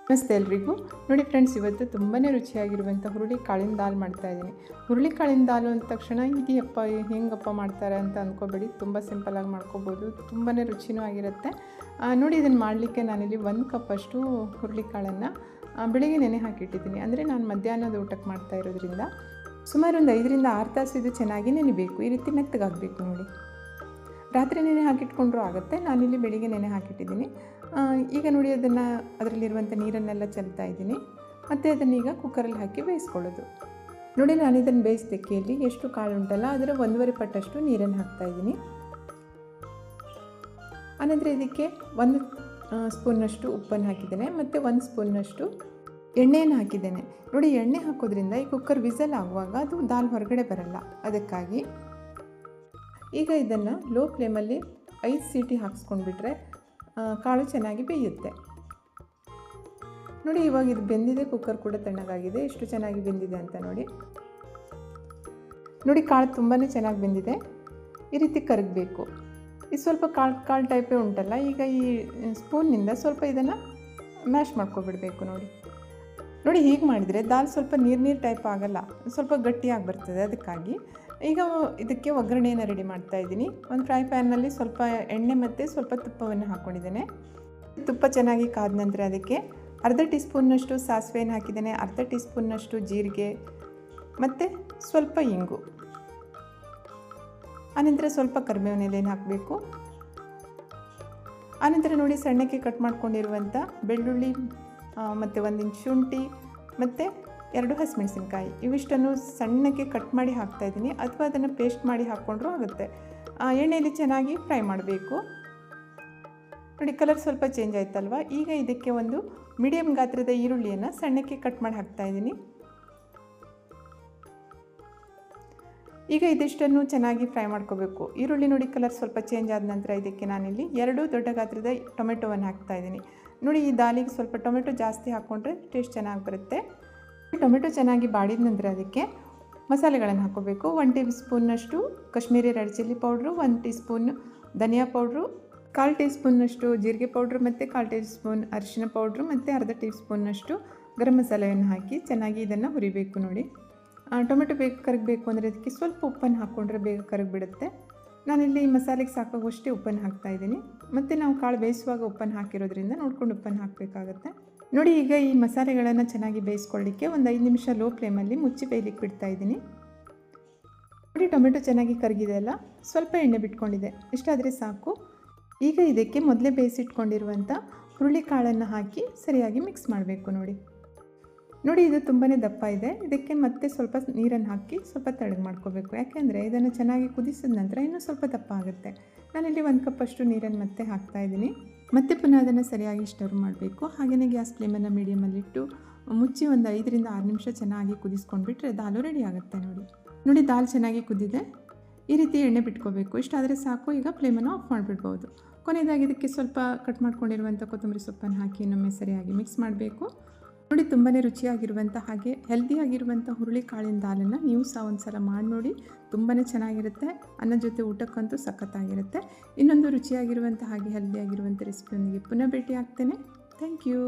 ನಮಸ್ತೆ ಎಲ್ರಿಗೂ. ನೋಡಿ ಫ್ರೆಂಡ್ಸ್, ಇವತ್ತು ತುಂಬಾ ರುಚಿಯಾಗಿರುವಂಥ ಹುರುಳಿಕಾಳಿನ ದಾಲ್ ಮಾಡ್ತಾಯಿದ್ದೀನಿ. ಹುರುಳಿಕಾಳಿನ ದಾಲು ಅಂದ ತಕ್ಷಣ ಇದೆಯಪ್ಪ ಹೆಂಗಪ್ಪ ಮಾಡ್ತಾರೆ ಅಂತ ಅಂದ್ಕೋಬೇಡಿ. ತುಂಬ ಸಿಂಪಲಾಗಿ ಮಾಡ್ಕೋಬೋದು, ತುಂಬಾ ರುಚಿನೂ ಆಗಿರುತ್ತೆ. ನೋಡಿ, ಇದನ್ನು ಮಾಡಲಿಕ್ಕೆ ನಾನಿಲ್ಲಿ 1 ಕಪ್ಪಷ್ಟು ಹುರುಳಿಕಾಳನ್ನು ಬೆಳಿಗ್ಗೆ ನೆನೆ ಹಾಕಿಟ್ಟಿದ್ದೀನಿ. ಅಂದರೆ ನಾನು ಮಧ್ಯಾಹ್ನದ ಊಟಕ್ಕೆ ಮಾಡ್ತಾ ಇರೋದ್ರಿಂದ ಸುಮಾರು ಒಂದು 5 ರಿಂದ 6 ತಾಸು ಇದು ಚೆನ್ನಾಗಿ ನೆನೆಬೇಕು. ಈ ರೀತಿ ಮೆತ್ತಗಾಗಬೇಕು. ನೋಡಿ, ರಾತ್ರಿ ನೆನೆ ಹಾಕಿಟ್ಕೊಂಡ್ರೂ ಆಗುತ್ತೆ. ನಾನಿಲ್ಲಿ ಬೆಳಿಗ್ಗೆ ನೆನೆ ಹಾಕಿಟ್ಟಿದ್ದೀನಿ. ಈಗ ನೋಡಿ, ಅದರಲ್ಲಿರುವಂಥ ನೀರನ್ನೆಲ್ಲ ಚೆಲ್ತಾ ಇದ್ದೀನಿ. ಮತ್ತು ಅದನ್ನೀಗ ಕುಕ್ಕರಲ್ಲಿ ಹಾಕಿ ಬೇಯಿಸ್ಕೊಳ್ಳೋದು. ನೋಡಿ, ನಾನು ಇದನ್ನು ಬೇಯಿಸಲಿಕ್ಕೆ ಇಲ್ಲಿ ಎಷ್ಟು ಕಾಳು ಉಂಟಲ್ಲ ಅದರ 1.5 ಪಟ್ಟಷ್ಟು ನೀರನ್ನು ಹಾಕ್ತಾಯಿದ್ದೀನಿ. ಆನಂತರ ಇದಕ್ಕೆ 1 ಸ್ಪೂನ್ನಷ್ಟು ಉಪ್ಪನ್ನು ಹಾಕಿದ್ದೇನೆ ಮತ್ತು 1 ಸ್ಪೂನ್ನಷ್ಟು ಎಣ್ಣೆಯನ್ನು ಹಾಕಿದ್ದೇನೆ. ನೋಡಿ, ಎಣ್ಣೆ ಹಾಕೋದ್ರಿಂದ ಈ ಕುಕ್ಕರ್ ವಿಸಲ್ ಆಗುವಾಗ ಅದು ದಾಲ್ ಹೊರಗಡೆ ಬರಲ್ಲ. ಅದಕ್ಕಾಗಿ ಈಗ ಇದನ್ನು ಲೋ ಫ್ಲೇಮಲ್ಲಿ 5 ಸೀಟಿ ಹಾಕ್ಸ್ಕೊಂಡ್ಬಿಟ್ರೆ ಕಾಳು ಚೆನ್ನಾಗಿ ಬೇಯುತ್ತೆ. ನೋಡಿ, ಇವಾಗ ಇದು ಬೆಂದಿದೆ. ಕುಕ್ಕರ್ ಕೂಡ ತಣ್ಣಗಾಗಿದೆ. ಎಷ್ಟು ಚೆನ್ನಾಗಿ ಬೆಂದಿದೆ ಅಂತ ನೋಡಿ. ಕಾಳು ತುಂಬಾ ಚೆನ್ನಾಗಿ ಬೆಂದಿದೆ. ಈ ರೀತಿ ಕರಗಬೇಕು. ಇದು ಸ್ವಲ್ಪ ಕಾಳು ಟೈಪೇ ಉಂಟಲ್ಲ. ಈಗ ಈ ಸ್ಪೂನ್ನಿಂದ ಸ್ವಲ್ಪ ಇದನ್ನು ಮ್ಯಾಶ್ ಮಾಡ್ಕೊಬಿಡಬೇಕು. ನೋಡಿ, ಹೀಗೆ ಮಾಡಿದರೆ ದಾಲ್ ಸ್ವಲ್ಪ ನೀರು ಟೈಪ್ ಆಗಲ್ಲ, ಸ್ವಲ್ಪ ಗಟ್ಟಿಯಾಗಿ ಬರ್ತದೆ. ಅದಕ್ಕಾಗಿ ಈಗ ಇದಕ್ಕೆ ಒಗ್ಗರಣೆಯನ್ನು ರೆಡಿ ಮಾಡ್ತಾ ಇದ್ದೀನಿ. ಒಂದು ಫ್ರೈ ಪ್ಯಾನ್ನಲ್ಲಿ ಸ್ವಲ್ಪ ಎಣ್ಣೆ ಮತ್ತು ಸ್ವಲ್ಪ ತುಪ್ಪವನ್ನು ಹಾಕ್ಕೊಂಡಿದ್ದೇನೆ. ತುಪ್ಪ ಚೆನ್ನಾಗಿ ಕಾದ ನಂತರ ಅದಕ್ಕೆ ಅರ್ಧ ಟೀ ಸ್ಪೂನ್ನಷ್ಟು ಸಾಸಿವೆಯನ್ನು ಹಾಕಿದ್ದೇನೆ, ಅರ್ಧ ಟೀ ಸ್ಪೂನ್ನಷ್ಟು ಜೀರಿಗೆ ಮತ್ತು ಸ್ವಲ್ಪ ಇಂಗು. ಆನಂತರ ಸ್ವಲ್ಪ ಕರಿಬೇವಿನ ಎಲೆಯನ್ನು ಹಾಕಬೇಕು. ಆನಂತರ ನೋಡಿ, ಸಣ್ಣಕ್ಕೆ ಕಟ್ ಮಾಡ್ಕೊಂಡಿರುವಂಥ ಬೆಳ್ಳುಳ್ಳಿ ಮತ್ತು 1 ಇಂಚ್ ಶುಂಠಿ ಮತ್ತು 2 ಹಸಿಮೆಣಸಿನ್ಕಾಯಿ ಇವಿಷ್ಟನ್ನು ಸಣ್ಣಕ್ಕೆ ಕಟ್ ಮಾಡಿ ಹಾಕ್ತಾಯಿದ್ದೀನಿ. ಅಥವಾ ಅದನ್ನು ಪೇಸ್ಟ್ ಮಾಡಿ ಹಾಕ್ಕೊಂಡ್ರೂ ಆಗುತ್ತೆ. ಎಣ್ಣೆಯಲ್ಲಿ ಚೆನ್ನಾಗಿ ಫ್ರೈ ಮಾಡಬೇಕು. ನೋಡಿ, ಕಲರ್ ಸ್ವಲ್ಪ ಚೇಂಜ್ ಆಯ್ತಲ್ವ. ಈಗ ಇದಕ್ಕೆ ಒಂದು ಮೀಡಿಯಮ್ ಗಾತ್ರದ ಈರುಳ್ಳಿಯನ್ನು ಸಣ್ಣಕ್ಕೆ ಕಟ್ ಮಾಡಿ ಹಾಕ್ತಾಯಿದ್ದೀನಿ. ಈಗ ಇದಿಷ್ಟನ್ನು ಚೆನ್ನಾಗಿ ಫ್ರೈ ಮಾಡ್ಕೋಬೇಕು. ಈರುಳ್ಳಿ ನೋಡಿ ಕಲರ್ ಸ್ವಲ್ಪ ಚೇಂಜ್ ಆದ ನಂತರ ಇದಕ್ಕೆ ನಾನಿಲ್ಲಿ 2 ದೊಡ್ಡ ಗಾತ್ರದ ಟೊಮೆಟೊವನ್ನು ಹಾಕ್ತಾಯಿದ್ದೀನಿ. ನೋಡಿ, ಈ ದಾಲಿಗೆ ಸ್ವಲ್ಪ ಟೊಮೆಟೊ ಜಾಸ್ತಿ ಹಾಕ್ಕೊಂಡ್ರೆ ಟೇಸ್ಟ್ ಚೆನ್ನಾಗಿ ಬರುತ್ತೆ. ಟೊಮೆಟೊ ಚೆನ್ನಾಗಿ ಬಾಡಿದ ನಂತರ ಅದಕ್ಕೆ ಮಸಾಲೆಗಳನ್ನು ಹಾಕೋಬೇಕು. 1 ಟೇಬಲ್ ಸ್ಪೂನ್ನಷ್ಟು Kashmiri red chilli powder, 1 teaspoon ಧನಿಯಾ ಪೌಡ್ರು, 1/4 ಟೀ ಸ್ಪೂನ್ನಷ್ಟು ಜೀರಿಗೆ ಪೌಡ್ರು ಮತ್ತು 1/4 ಟೀ ಸ್ಪೂನ್ ಅರಿಶಿನ ಪೌಡ್ರು ಮತ್ತು ಅರ್ಧ ಟೀ ಸ್ಪೂನ್ನಷ್ಟು ಗರಂ ಮಸಾಲೆಯನ್ನು ಹಾಕಿ ಚೆನ್ನಾಗಿ ಇದನ್ನು ಹುರಿಬೇಕು. ನೋಡಿ, ಟೊಮೆಟೊ ಬೇಗ ಕರಗಬೇಕು ಅಂದರೆ ಅದಕ್ಕೆ ಸ್ವಲ್ಪ ಉಪ್ಪನ್ನು ಹಾಕ್ಕೊಂಡ್ರೆ ಬೇಗ ಕರಗಿಬಿಡುತ್ತೆ. ನಾನಿಲ್ಲಿ ಮಸಾಲೆಗೆ ಸಾಕಾಗುವಷ್ಟೇ ಉಪ್ಪನ್ನು ಹಾಕ್ತಾಯಿದ್ದೀನಿ. ಮತ್ತು ನಾವು ಕಾಳು ಬೇಯಿಸುವಾಗ ಉಪ್ಪನ್ನು ಹಾಕಿರೋದ್ರಿಂದ ನೋಡ್ಕೊಂಡು ಉಪ್ಪನ್ನು ಹಾಕಬೇಕಾಗತ್ತೆ. ನೋಡಿ, ಈಗ ಈ ಮಸಾಲೆಗಳನ್ನು ಚೆನ್ನಾಗಿ ಬೇಯಿಸ್ಕೊಳ್ಳಿಕ್ಕೆ ಒಂದು 5 ನಿಮಿಷ ಲೋ ಫ್ಲೇಮಲ್ಲಿ ಮುಚ್ಚಿ ಬೇಯಲಿಕ್ಕೆ ಬಿಡ್ತಾಯಿದ್ದೀನಿ. ನೋಡಿ, ಟೊಮೆಟೊ ಚೆನ್ನಾಗಿ ಕರಗಿದೆ ಅಲ್ಲ, ಸ್ವಲ್ಪ ಎಣ್ಣೆ ಬಿಟ್ಕೊಂಡಿದೆ. ಇಷ್ಟಾದರೆ ಸಾಕು. ಈಗ ಇದಕ್ಕೆ ಮೊದಲೇ ಬೇಯಿಸಿಟ್ಕೊಂಡಿರುವಂಥ ಹುರುಳಿಕಾಳನ್ನು ಹಾಕಿ ಸರಿಯಾಗಿ ಮಿಕ್ಸ್ ಮಾಡಬೇಕು. ನೋಡಿ, ಇದು ತುಂಬಾ ದಪ್ಪ ಇದೆ. ಇದಕ್ಕೆ ಮತ್ತೆ ಸ್ವಲ್ಪ ನೀರನ್ನು ಹಾಕಿ ಸ್ವಲ್ಪ ತಣ್ಣಗೆ ಮಾಡ್ಕೋಬೇಕು. ಯಾಕೆಂದರೆ ಇದನ್ನು ಚೆನ್ನಾಗಿ ಕುದಿಸಿದ ನಂತರ ಇನ್ನೂ ಸ್ವಲ್ಪ ದಪ್ಪ ಆಗುತ್ತೆ. ನಾನಿಲ್ಲಿ 1 ಕಪ್ಪಷ್ಟು ನೀರನ್ನು ಮತ್ತೆ ಹಾಕ್ತಾಯಿದ್ದೀನಿ. ಮತ್ತೆ ಪುನಃ ಅದನ್ನು ಸರಿಯಾಗಿ ಸ್ಟರ್ ಮಾಡಬೇಕು. ಹಾಗೆಯೇ ಗ್ಯಾಸ್ ಫ್ಲೇಮನ್ನು ಮೀಡಿಯಮಲ್ಲಿಟ್ಟು ಮುಚ್ಚಿ ಒಂದು 5 ರಿಂದ 6 ನಿಮಿಷ ಚೆನ್ನಾಗಿ ಕುದಿಸ್ಕೊಂಡ್ಬಿಟ್ರೆ ದಾಲು ರೆಡಿ ಆಗುತ್ತೆ. ನೋಡಿ, ದಾಲ್ ಚೆನ್ನಾಗಿ ಕುದ್ದಿದೆ. ಈ ರೀತಿ ಎಣ್ಣೆ ಬಿಟ್ಕೋಬೇಕು. ಇಷ್ಟಾದರೆ ಸಾಕು. ಈಗ ಫ್ಲೇಮನ್ನು ಆಫ್ ಮಾಡಿಬಿಡ್ಬೋದು. ಕೊನೆಯದಾಗಿ ಇದಕ್ಕೆ ಸ್ವಲ್ಪ ಕಟ್ ಮಾಡ್ಕೊಂಡಿರುವಂಥ ಕೊತ್ತಂಬರಿ ಸೊಪ್ಪನ್ನು ಹಾಕಿ ಇನ್ನೊಮ್ಮೆ ಸರಿಯಾಗಿ ಮಿಕ್ಸ್ ಮಾಡಬೇಕು. ನೋಡಿ, ತುಂಬಾ ರುಚಿಯಾಗಿರುವಂಥ ಹಾಗೆ ಹೆಲ್ದಿಯಾಗಿರುವಂಥ ಹುರುಳಿಕಾಳಿನ ದಾಲನ್ನು ನೀವು ಸಹ ಒಂದು ಸಲ ಮಾಡಿ ನೋಡಿ. ತುಂಬಾ ಚೆನ್ನಾಗಿರುತ್ತೆ. ಅನ್ನದ ಜೊತೆ ಊಟಕ್ಕಂತೂ ಸಖತ್ತಾಗಿರುತ್ತೆ. ಇನ್ನೊಂದು ರುಚಿಯಾಗಿರುವಂಥ ಹಾಗೆ ಹೆಲ್ದಿಯಾಗಿರುವಂಥ ರೆಸಿಪಿಯೊಂದಿಗೆ ಪುನಃ ಭೇಟಿ ಆಗ್ತೇನೆ. Thank you.